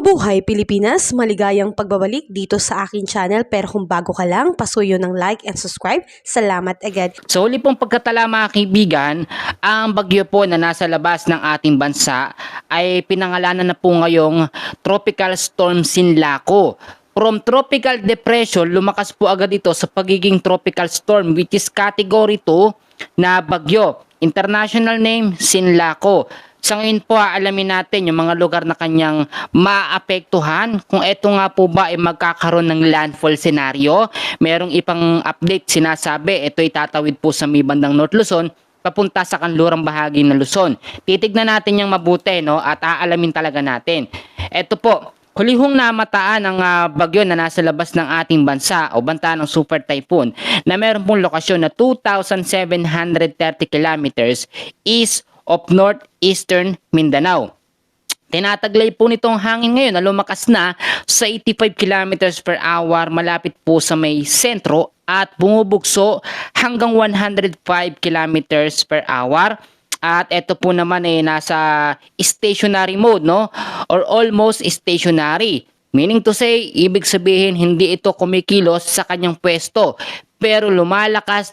Mabuhay Pilipinas! Maligayang pagbabalik dito sa akin channel, pero kung bago ka lang, pasuyo ng like and subscribe. Salamat agad. Sa huli pong pagkatala mga kaibigan, ang bagyo po na nasa labas ng ating bansa ay pinangalanan na po ngayong Tropical Storm Sinlaco. From tropical depression, lumakas po agad ito sa pagiging tropical storm, which is category 2 na bagyo. International name, Sinlaco. Sa ngayon po, alamin natin yung mga lugar na kanyang maapektuhan. Kung ito nga po ba ay magkakaroon ng landfall scenario. Merong ipang update sinasabi, ito ay tatawid po sa may bandang North Luzon, papunta sa kanlurang bahagi ng Luzon. Titignan natin yung mabuti, no? At aalamin talaga natin. Ito po, huli hong namataan ang bagyo na nasa labas ng ating bansa o banta ng super typhoon na meron pong lokasyon na 2,730 kilometers east of northeastern Mindanao. Tinataglay po nitong hangin ngayon na lumakas na sa 85 kilometers per hour malapit po sa may sentro at bumubugso hanggang 105 kilometers per hour. At ito po naman ay nasa stationary mode, no? Or almost stationary. Meaning to say, ibig sabihin hindi ito kumikilos sa kanyang pwesto. Pero lumalakas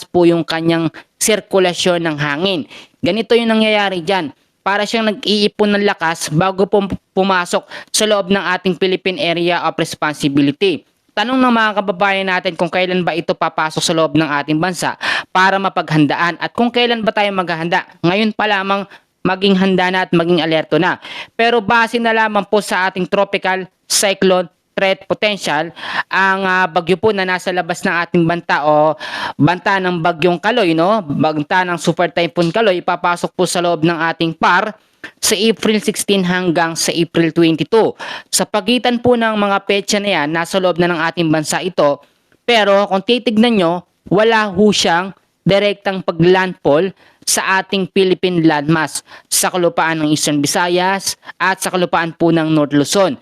po yung kanyang sirkulasyon ng hangin. Ganito yung nangyayari dyan. Para siyang nag-iipon ng lakas bago pumasok sa loob ng ating Philippine Area of Responsibility. Tanong ng mga kababayan natin kung kailan ba ito papasok sa loob ng ating bansa para mapaghandaan at kung kailan ba tayo maghahanda. Ngayon pa lamang maging handa na at maging alerto na. Pero base na lamang po sa ating tropical cyclone threat potential, ang bagyo po na nasa labas ng ating banta o banta ng bagyong Kaloy, no? Banta ng super typhoon Kaloy, ipapasok po sa loob ng ating PAR sa April 16 hanggang sa April 22. Sa pagitan po ng mga petsa na yan, nasa loob na ng ating bansa ito. Pero kung titignan nyo, wala ho siyang direktang paglandfall sa ating Philippine landmass sa kalupaan ng Eastern Visayas at sa kalupaan po ng North Luzon.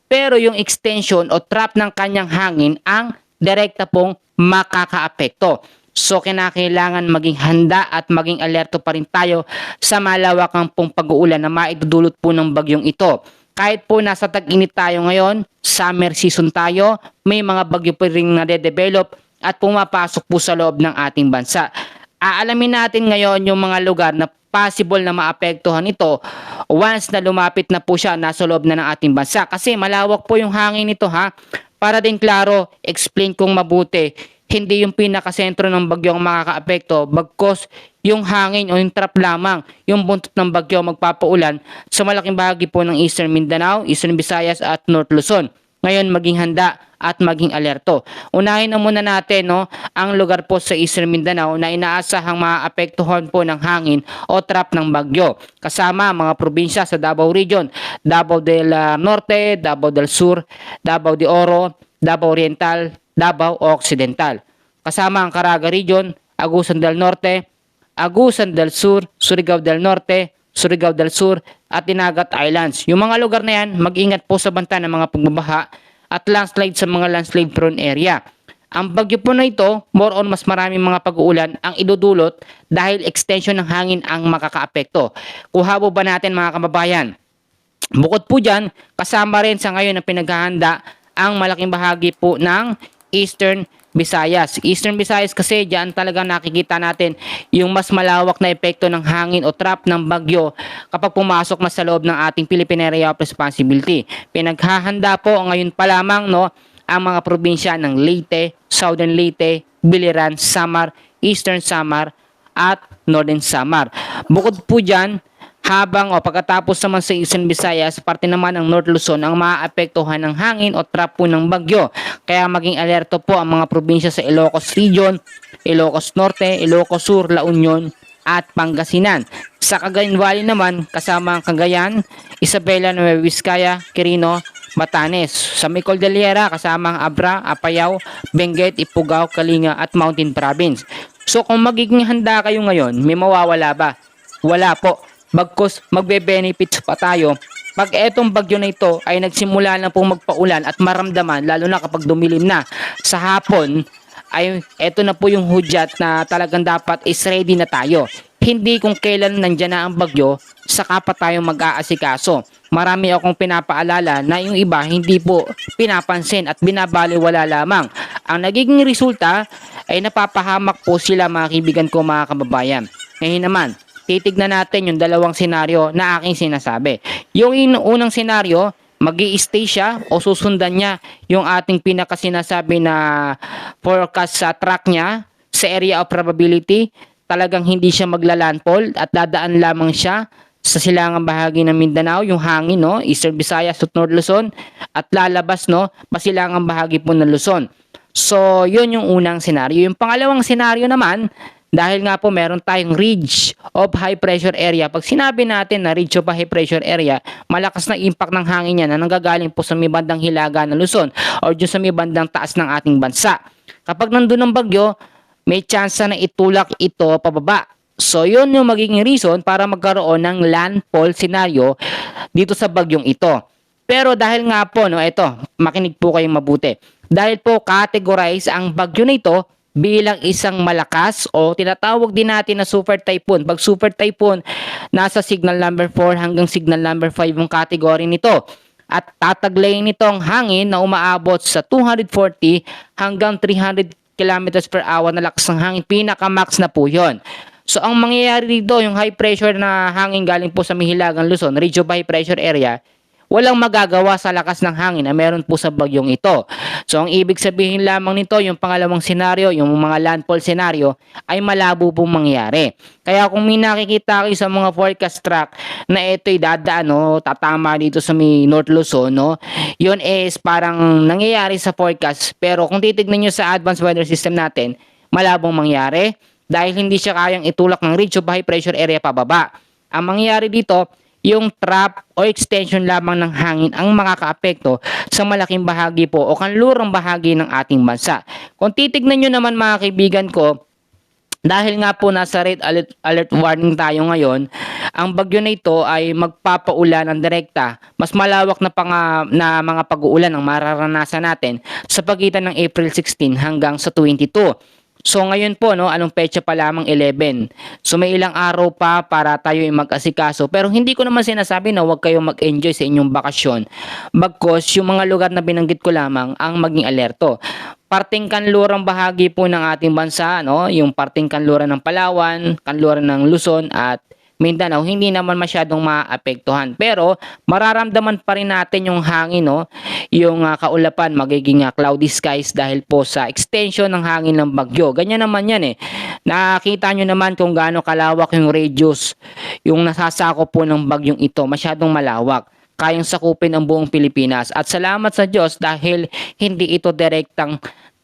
Pero yung extension o trap ng kanyang hangin ang direkta pong makakaapekto. So kinakailangan maging handa at maging alerto pa rin tayo sa malawakang pong pag-uulan na maidudulot po ng bagyong ito. Kahit po nasa tag-init tayo ngayon, summer season tayo, may mga bagyo pa rin nade-develop at pumapasok po sa loob ng ating bansa. Aalamin natin ngayon yung mga lugar na possible na maapektuhan ito once na lumapit na po siya nasa loob na ng ating bansa. Kasi malawak po yung hangin nito ha. Para din klaro, explain kong mabuti, hindi yung pinakasentro ng bagyo ang makakaapekto, bagkos yung hangin o yung trap lamang, yung buntot ng bagyo magpapaulan sa malaking bahagi po ng Eastern Mindanao, Eastern Visayas at North Luzon. Ngayon maging handa at maging alerto. Unahin na muna natin ang lugar po sa Eastern Mindanao na inaasahang maapektuhan po ng hangin o trap ng bagyo. Kasama mga probinsya sa Davao Region, Davao del Norte, Davao del Sur, Davao de Oro, Davao Oriental, Davao Occidental. Kasama ang Caraga Region, Agusan del Norte, Agusan del Sur, Surigao del Norte, Surigao del Sur at Dinagat Islands. Yung mga lugar na yan, mag-ingat po sa banta ng mga pagbabaha at landslide sa mga landslide prone area. Ang bagyo po na ito, more on mas maraming mga pag-uulan ang idudulot dahil extension ng hangin ang makakaapekto. Kuhabo ba natin mga kababayan? Bukod po dyan, kasama rin sa ngayon na pinaghahanda ang malaking bahagi po ng Eastern Visayas. Eastern Visayas kasi diyan talaga nakikita natin yung mas malawak na epekto ng hangin o trap ng bagyo kapag pumasok na sa loob ng ating Philippine Area of Responsibility. Pinaghahanda po ngayon pa lamang ang mga probinsya ng Leyte, Southern Leyte, Biliran, Samar, Eastern Samar at Northern Samar. Bukod po diyan, habang pagkatapos naman sa Eastern Visayas, parte naman ng North Luzon ang maaapektuhan ng hangin o trap po ng bagyo. Kaya maging alerto po ang mga probinsya sa Ilocos Region, Ilocos Norte, Ilocos Sur, La Union at Pangasinan. Sa Cagayan Valley naman, kasama ang Cagayan, Isabela, Nueva Vizcaya, Quirino, Batanes. Sa may Cordillera, kasama ang Abra, Apayao, Benguet, Ifugao, Kalinga at Mountain Province. So kung magiging handa kayo ngayon, may mawawala ba? Wala po. Bagkus magbe-benefits pa tayo pag etong bagyo na ito ay nagsimula na pong magpaulan at maramdaman, lalo na kapag dumilim na sa hapon ay eto na po yung hudyat na talagang dapat is ready na tayo. Hindi kung kailan nandyan na ang bagyo, saka pa tayo mag-aasikaso. Marami akong pinapaalala na yung iba hindi po pinapansin at binabaliwala lamang. Ang nagiging resulta ay napapahamak po sila mga kaibigan ko, mga kababayan. Ngayon naman, titignan natin yung dalawang senaryo na aking sinasabi. Yung unang senaryo, mag-i-stay siya o susundan niya yung ating pinakasinasabi na forecast sa track niya sa area of probability. Talagang hindi siya maglalandfall at dadaan lamang siya sa silangang bahagi ng Mindanao, yung hangin, no, Eastern Visayas at North Luzon, at lalabas, no, pasilangang bahagi po ng Luzon. So, yun yung unang senaryo. Yung pangalawang senaryo naman, dahil nga po meron tayong ridge of high pressure area. Pag sinabi natin na ridge of high pressure area, malakas na impact ng hangin yan na nanggagaling po sa may bandang hilaga ng Luzon or dyan sa may bandang taas ng ating bansa. Kapag nandun ang bagyo, may chance na itulak ito pababa. So, yun yung magiging reason para magkaroon ng landfall scenario dito sa bagyong ito. Pero dahil nga po, no, ito, makinig po kayong mabuti. Dahil po categorize ang bagyo na ito bilang isang malakas o tinatawag din natin na super typhoon. Pag super typhoon, nasa signal number 4 hanggang signal number 5 yung category nito. At tataglayin nitong hangin na umaabot sa 240 hanggang 300 kilometers per hour na lakas ng hangin. Pinaka-max na po yun. So, ang mangyayari dito, yung high pressure na hangin galing po sa Mihilagang Luzon, region of high pressure area, walang magagawa sa lakas ng hangin na meron po sa bagyong ito. So, ang ibig sabihin lamang nito, yung pangalawang senaryo, yung mga landfall senaryo, ay malabo pong mangyari. Kaya kung may nakikita kayo sa mga forecast track na ito'y dadaan, no, tatama dito sa may North Luzon, no, yun is parang nangyayari sa forecast. Pero kung titignan nyo sa advanced weather system natin, malabong mangyari dahil hindi siya kayang itulak ng ridge of high pressure area pababa. Ang mangyayari dito, yung trap o extension lamang ng hangin ang makakaapekto sa malaking bahagi po o kanlurang bahagi ng ating bansa. Kung titignan nyo naman mga kaibigan ko, dahil nga po nasa red alert warning tayo ngayon, ang bagyo na ito ay magpapaulan ng direkta. Mas malawak na mga pag-uulan ang mararanasan natin sa pagitan ng April 16 hanggang sa 22. So ngayon po, no, anong petsa pa lamang 11. So may ilang araw pa para tayo ay mag-asikaso. Pero hindi ko naman sinasabi na huwag kayong mag-enjoy sa inyong bakasyon. Bagkos yung mga lugar na binanggit ko lamang ang maging alerto. Parting kanlurang bahagi po ng ating bansa, no, yung parting kanluran ng Palawan, kanluran ng Luzon at Mindanao, hindi naman masyadong maapektuhan. Pero mararamdaman pa rin natin yung hangin, no? Yung kaulapan, magiging cloudy skies dahil po sa extension ng hangin ng bagyo. Ganyan naman yan eh. Nakita nyo naman kung gaano kalawak yung radius, yung nasasakop po ng bagyong ito. Masyadong malawak. Kayang sakupin ang buong Pilipinas. At salamat sa Diyos dahil hindi ito direktang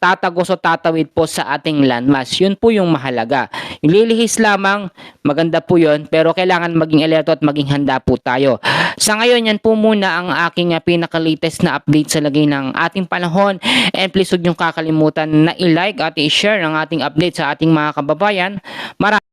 tatagos o tatawid po sa ating landmass. Yun po yung mahalaga. Ililihis lamang, maganda po yun, pero kailangan maging alerto at maging handa po tayo. Sa ngayon, yan po muna ang aking pinaka-latest na update sa lagay ng ating panahon. And please huwag niyong kakalimutan na i-like at i-share ang ating update sa ating mga kababayan.